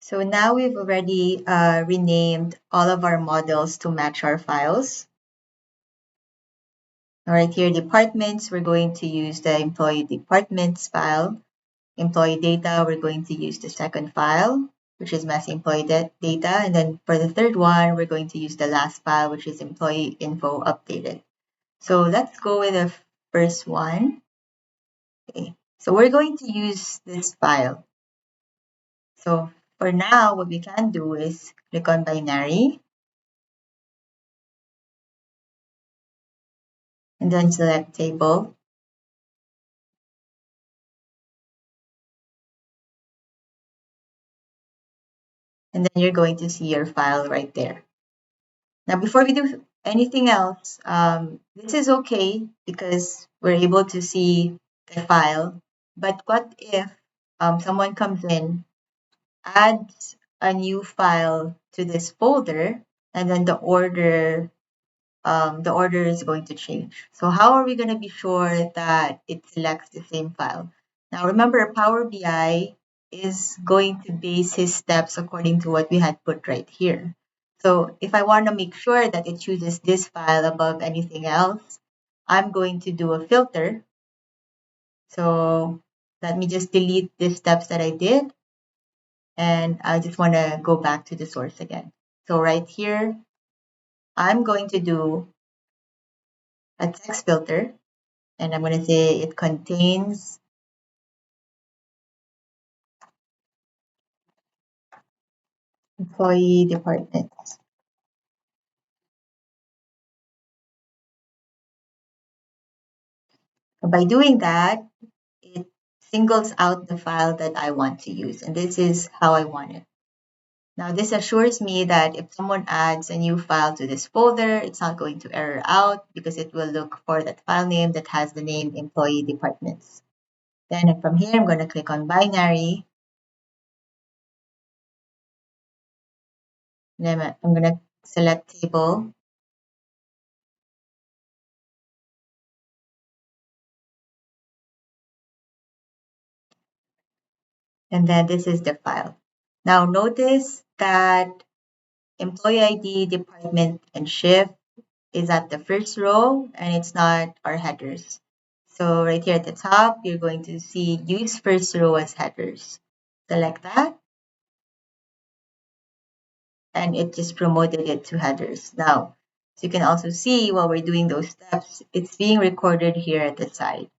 So now we've already renamed all of our models to match our files. All right, here departments, we're going to use the employee departments file. Employee data, we're going to use the second file, which is messy employee data. And then for the third one, we're going to use the last file, which is employee info updated. So let's go with the first one. Okay, so we're going to use this file. So for now, what we can do is click on binary and then select table. And then you're going to see your file right there. Now, before we do anything else, this is okay because we're able to see the file. But what if someone comes in, adds a new file to this folder, and then the order is going to change. So how are we going to be sure that it selects the same file? Now remember, Power BI is going to base his steps according to what we had put right here. So if I want to make sure that it chooses this file above anything else, I'm going to do a filter. So let me just delete the steps that I did. And I just want to go back to the source again. So right here, I'm going to do a text filter. And I'm going to say it contains employee departments. So by doing that, it singles out the file that I want to use, and this is how I want it. Now, this assures me that if someone adds a new file to this folder, it's not going to error out because it will look for that file name that has the name employee departments. Then from here, I'm going to click on binary. Then I'm going to select table. And then this is the file. Now notice that employee ID, department, and shift is at the first row and it's not our headers. So right here at the top, you're going to see use first row as headers. Select that and it just promoted it to headers. Now, so you can also see while we're doing those steps, it's being recorded here at the side.